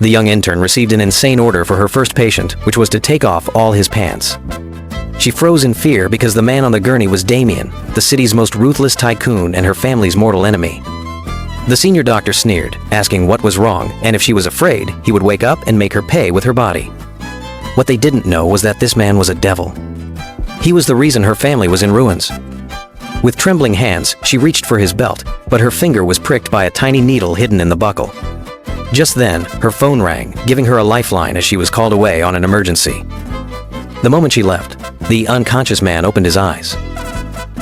The young intern received an insane order for her first patient, which was to take off all his pants. She froze in fear because the man on the gurney was Damien, the city's most ruthless tycoon and her family's mortal enemy. The senior doctor sneered, asking what was wrong, and if she was afraid, he would wake up and make her pay with her body. What they didn't know was that this man was a devil. He was the reason her family was in ruins. With trembling hands, she reached for his belt, but her finger was pricked by a tiny needle hidden in the buckle. Just then, her phone rang, giving her a lifeline as she was called away on an emergency. The moment she left, the unconscious man opened his eyes.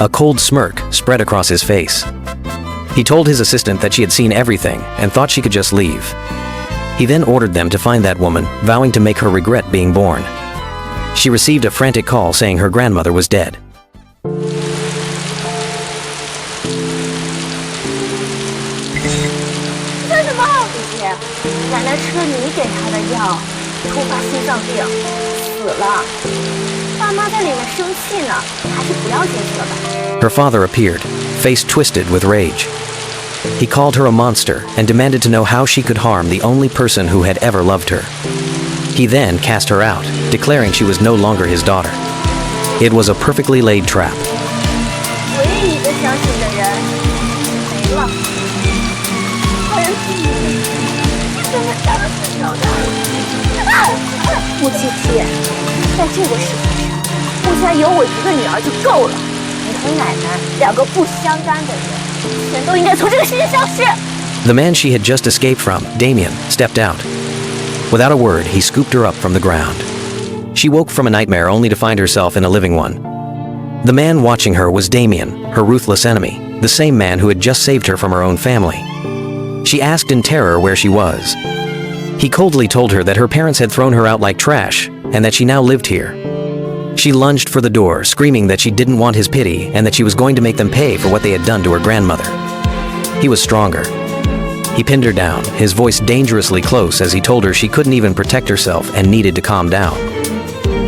A cold smirk spread across his face. He told his assistant that she had seen everything and thought she could just leave. He then ordered them to find that woman, vowing to make her regret being born. She received a frantic call saying her grandmother was dead. 奶奶吃了你给她的药，突发心脏病，死了。爸妈在里面生气呢，还是不要进去了吧。 Her father appeared, face twisted with rage. He called her a monster and demanded to know how she could harm the only person who had ever loved her. He then cast her out, declaring she was no longer his daughter. It was a perfectly laid trap. 唯一一个相信的人没了，好人替你真的杀了死小的。不欺气，在这个世界上，目前有我一个女儿就够了。你和奶奶两个不相干的人，全都应该从这个世界消失。 The man she had just escaped from, Damien, stepped out. Without a word, he scooped her up from the ground. She woke from a nightmare only to find herself in a living one. The man watching her was Damien, her ruthless enemy, the same man who had just saved her from her own family. She asked in terror where she was. He coldly told her that her parents had thrown her out like trash and that she now lived here. She lunged for the door, screaming that she didn't want his pity and that she was going to make them pay for what they had done to her grandmother. He was stronger. He pinned her down, his voice dangerously close as he told her she couldn't even protect herself and needed to calm down.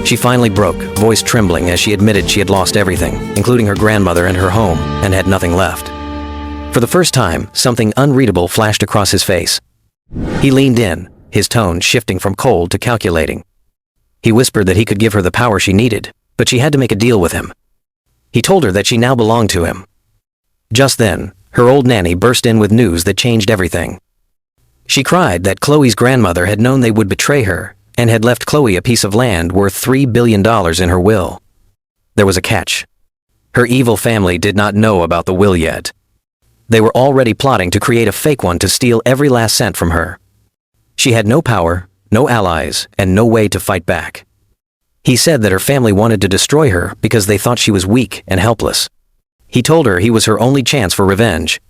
She finally broke, voice trembling as she admitted she had lost everything, including her grandmother and her home, and had nothing left. For the first time, something unreadable flashed across his face. He leaned in, his tone shifting from cold to calculating. He whispered that he could give her the power she needed, but she had to make a deal with him. He told her that she now belonged to him. Just then, her old nanny burst in with news that changed everything. She cried that Chloe's grandmother had known they would betray her and had left Chloe a piece of land worth $3 billion in her will. There was a catch. Her evil family did not know about the will yet. They were already plotting to create a fake one to steal every last cent from her. She had no power, no allies, and no way to fight back. He said that her family wanted to destroy her because they thought she was weak and helpless. He told her he was her only chance for revenge.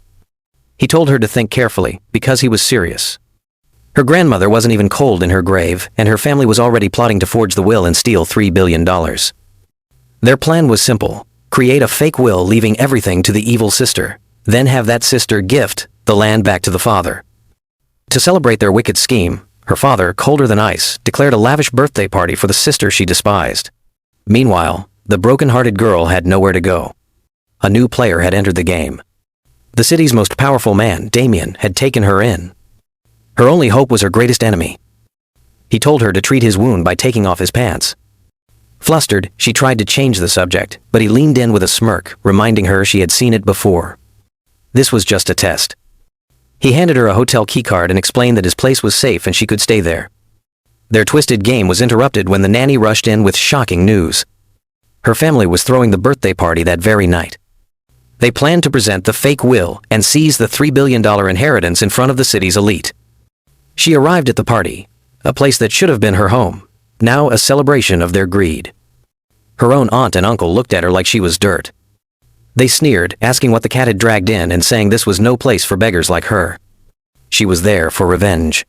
He told her to think carefully, because he was serious. Her grandmother wasn't even cold in her grave, and her family was already plotting to forge the will and steal $3 billion. Their plan was simple: create a fake will leaving everything to the evil sister, then have that sister gift the land back to the father. To celebrate their wicked scheme, her father, colder than ice, declared a lavish birthday party for the sister she despised. Meanwhile, the broken-hearted girl had nowhere to go. A new player had entered the game. The city's most powerful man, Damien, had taken her in. Her only hope was her greatest enemy. He told her to treat his wound by taking off his pants. Flustered, she tried to change the subject, but he leaned in with a smirk, reminding her she had seen it before. This was just a test. He handed her a hotel keycard and explained that his place was safe and she could stay there. Their twisted game was interrupted when the nanny rushed in with shocking news. Her family was throwing the birthday party that very night. They planned to present the fake will and seize the $3 billion inheritance in front of the city's elite. She arrived at the party, a place that should have been her home, now a celebration of their greed. Her own aunt and uncle looked at her like she was dirt. They sneered, asking what the cat had dragged in and saying this was no place for beggars like her. She was there for revenge.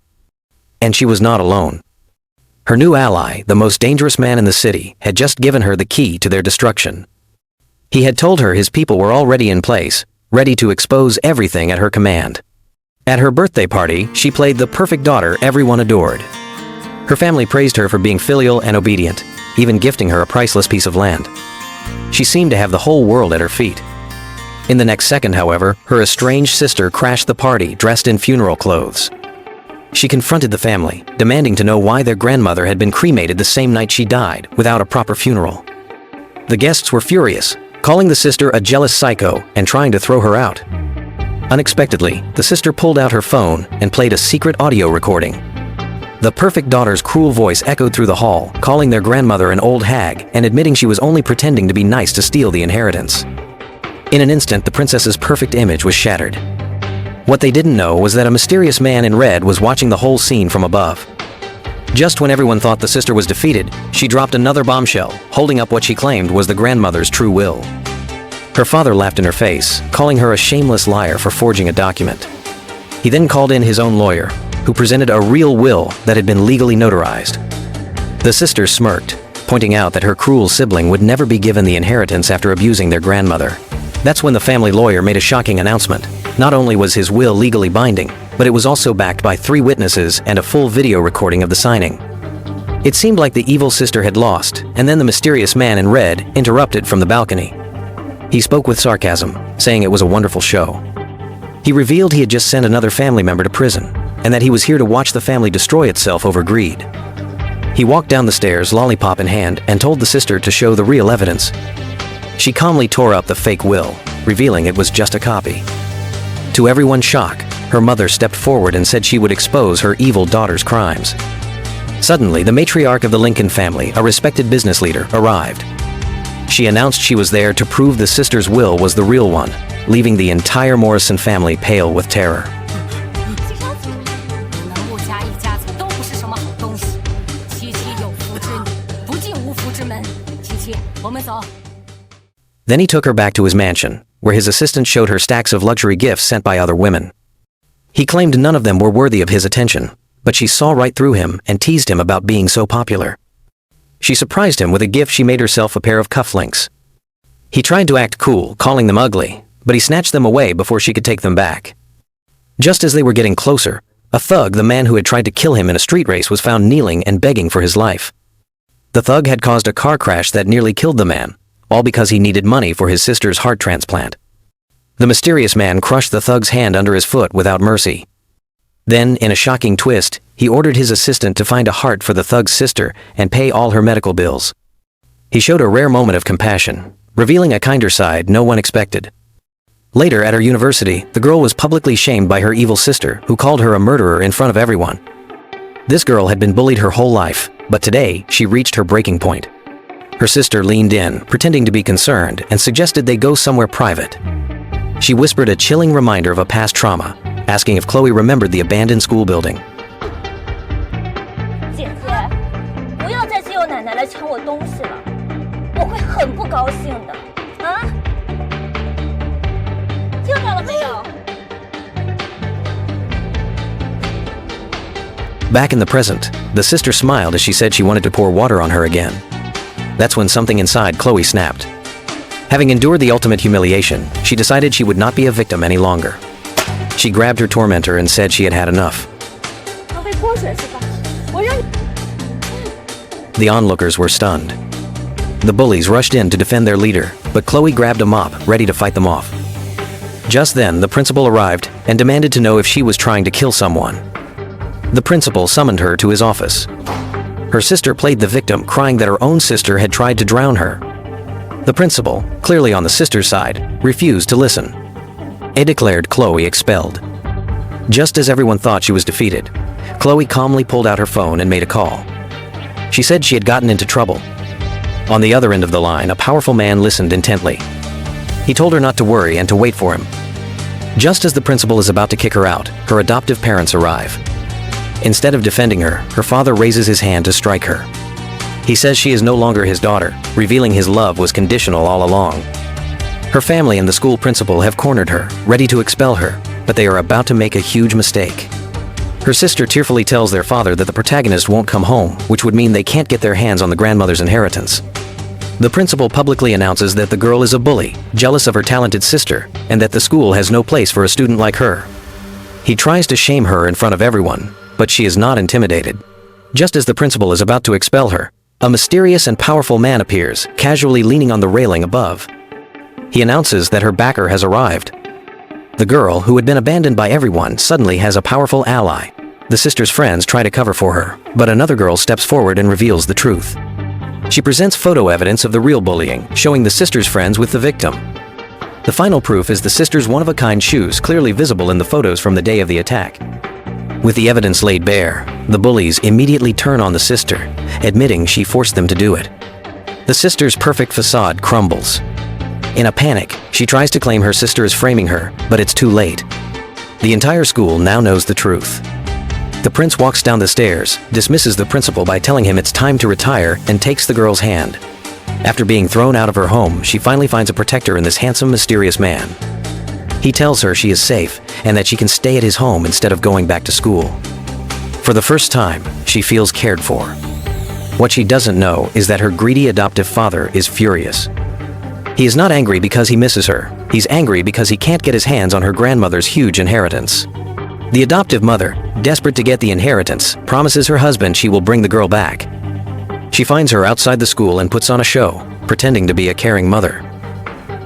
And she was not alone. Her new ally, the most dangerous man in the city, had just given her the key to their destruction. He had told her his people were already in place, ready to expose everything at her command. At her birthday party, she played the perfect daughter everyone adored. Her family praised her for being filial and obedient, even gifting her a priceless piece of land. She seemed to have the whole world at her feet. In the next second, however, her estranged sister crashed the party dressed in funeral clothes. She confronted the family, demanding to know why their grandmother had been cremated the same night she died, without a proper funeral. The guests were furious, calling the sister a jealous psycho and trying to throw her out. Unexpectedly, the sister pulled out her phone and played a secret audio recording. The perfect daughter's cruel voice echoed through the hall, calling their grandmother an old hag and admitting she was only pretending to be nice to steal the inheritance. In an instant, the princess's perfect image was shattered. What they didn't know was that a mysterious man in red was watching the whole scene from above. Just when everyone thought the sister was defeated, she dropped another bombshell, holding up what she claimed was the grandmother's true will. Her father laughed in her face, calling her a shameless liar for forging a document. He then called in his own lawyer, who presented a real will that had been legally notarized. The sister smirked, pointing out that her cruel sibling would never be given the inheritance after abusing their grandmother. That's when the family lawyer made a shocking announcement. Not only was his will legally binding, but it was also backed by 3 witnesses and a full video recording of the signing. It seemed like the evil sister had lost, and then the mysterious man in red interrupted from the balcony. He spoke with sarcasm, saying it was a wonderful show. He revealed he had just sent another family member to prison, and that he was here to watch the family destroy itself over greed. He walked down the stairs, lollipop in hand, and told the sister to show the real evidence. She calmly tore up the fake will, revealing it was just a copy. To everyone's shock, her mother stepped forward and said she would expose her evil daughter's crimes. Suddenly, the matriarch of the Lincoln family, a respected business leader, arrived. She announced she was there to prove the sister's will was the real one, leaving the entire Morrison family pale with terror. Then he took her back to his mansion, where his assistant showed her stacks of luxury gifts sent by other women. He claimed none of them were worthy of his attention, but she saw right through him and teased him about being so popular. She surprised him with a gift. She made herself a pair of cufflinks. He tried to act cool, calling them ugly, but he snatched them away before she could take them back. Just as they were getting closer, a thug, the man who had tried to kill him in a street race, was found kneeling and begging for his life. The thug had caused a car crash that nearly killed the man, all because he needed money for his sister's heart transplant. The mysterious man crushed the thug's hand under his foot without mercy. Then, in a shocking twist, he ordered his assistant to find a heart for the thug's sister and pay all her medical bills. He showed a rare moment of compassion, revealing a kinder side no one expected. Later, at her university, the girl was publicly shamed by her evil sister, who called her a murderer in front of everyone. This girl had been bullied her whole life, but today, she reached her breaking point. Her sister leaned in, pretending to be concerned, and suggested they go somewhere private. She whispered a chilling reminder of a past trauma, asking if Chloe remembered the abandoned school building. 姐姐，不要再借我奶奶来抢我东西了，我会很不高兴的。啊？听到了没有？ Back in the present, the sister smiled as she said she wanted to pour water on her again. That's when something inside Chloe snapped. Having endured the ultimate humiliation, she decided she would not be a victim any longer. She grabbed her tormentor and said she had had enough. The onlookers were stunned. The bullies rushed in to defend their leader, but Chloe grabbed a mop, ready to fight them off. Just then, the principal arrived and demanded to know if she was trying to kill someone. The principal summoned her to his office. Her sister played the victim, crying that her own sister had tried to drown her. The principal, clearly on the sister's side, refused to listen. He declared Chloe expelled. Just as everyone thought she was defeated, Chloe calmly pulled out her phone and made a call. She said she had gotten into trouble. On the other end of the line, a powerful man listened intently. He told her not to worry and to wait for him. Just as the principal is about to kick her out, her adoptive parents arrive. Instead of defending her, her father raises his hand to strike her. He says she is no longer his daughter, revealing his love was conditional all along. Her family and the school principal have cornered her, ready to expel her, but they are about to make a huge mistake. Her sister tearfully tells their father that the protagonist won't come home, which would mean they can't get their hands on the grandmother's inheritance. The principal publicly announces that the girl is a bully, jealous of her talented sister, and that the school has no place for a student like her. He tries to shame her in front of everyone, but she is not intimidated. Just as the principal is about to expel her, a mysterious and powerful man appears, casually leaning on the railing above. He announces that her backer has arrived. The girl, who had been abandoned by everyone, suddenly has a powerful ally. The sister's friends try to cover for her, but another girl steps forward and reveals the truth. She presents photo evidence of the real bullying, showing the sister's friends with the victim. The final proof is the sister's one-of-a-kind shoes, clearly visible in the photos from the day of the attack. With the evidence laid bare, the bullies immediately turn on the sister, admitting she forced them to do it. The sister's perfect facade crumbles. In a panic, she tries to claim her sister is framing her, but it's too late. The entire school now knows the truth. The prince walks down the stairs, dismisses the principal by telling him it's time to retire, and takes the girl's hand. After being thrown out of her home, she finally finds a protector in this handsome, mysterious man. He tells her she is safe and that she can stay at his home instead of going back to school. For the first time, she feels cared for. What she doesn't know is that her greedy adoptive father is furious. He is not angry because he misses her. He's angry because he can't get his hands on her grandmother's huge inheritance. The adoptive mother, desperate to get the inheritance, promises her husband she will bring the girl back. She finds her outside the school and puts on a show, pretending to be a caring mother.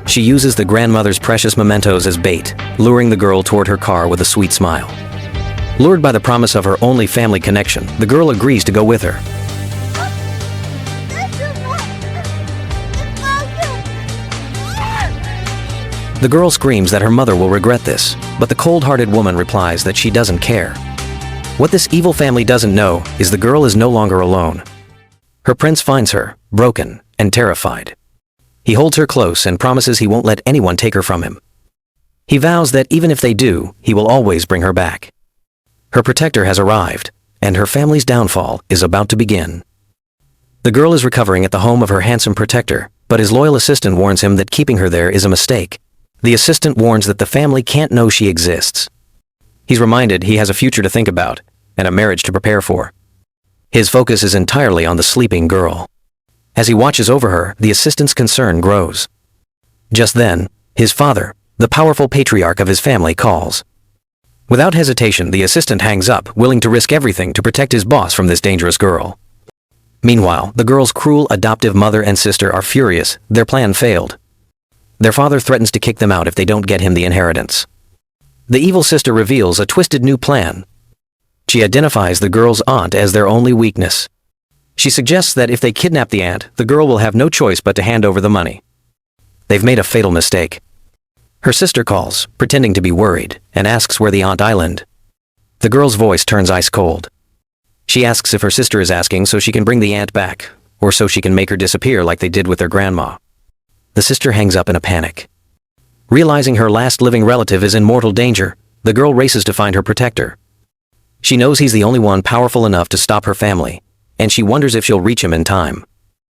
She uses the grandmother's precious mementos as bait, luring the girl toward her car with a sweet smile. Lured by the promise of her only family connection, the girl agrees to go with her. The girl screams that her mother will regret this, but the cold-hearted woman replies that she doesn't care. What this evil family doesn't know is the girl is no longer alone. Her prince finds her, broken and terrified. He holds her close and promises he won't let anyone take her from him. He vows that even if they do, he will always bring her back. Her protector has arrived, and her family's downfall is about to begin. The girl is recovering at the home of her handsome protector, but his loyal assistant warns him that keeping her there is a mistake. The assistant warns that the family can't know she exists. He's reminded he has a future to think about, and a marriage to prepare for. His focus is entirely on the sleeping girl. As he watches over her, the assistant's concern grows. Just then, his father, the powerful patriarch of his family, calls. Without hesitation, the assistant hangs up, willing to risk everything to protect his boss from this dangerous girl. Meanwhile, the girl's cruel adoptive mother and sister are furious. Their plan failed. Their father threatens to kick them out if they don't get him the inheritance. The evil sister reveals a twisted new plan. She identifies the girl's aunt as their only weakness. She suggests that if they kidnap the aunt, the girl will have no choice but to hand over the money. They've made a fatal mistake. Her sister calls, pretending to be worried, and asks where the aunt island. The girl's voice turns ice cold. She asks if her sister is asking so she can bring the aunt back, or so she can make her disappear like they did with their grandma. The sister hangs up in a panic. Realizing her last living relative is in mortal danger, the girl races to find her protector. She knows he's the only one powerful enough to stop her family, and she wonders if she'll reach him in time.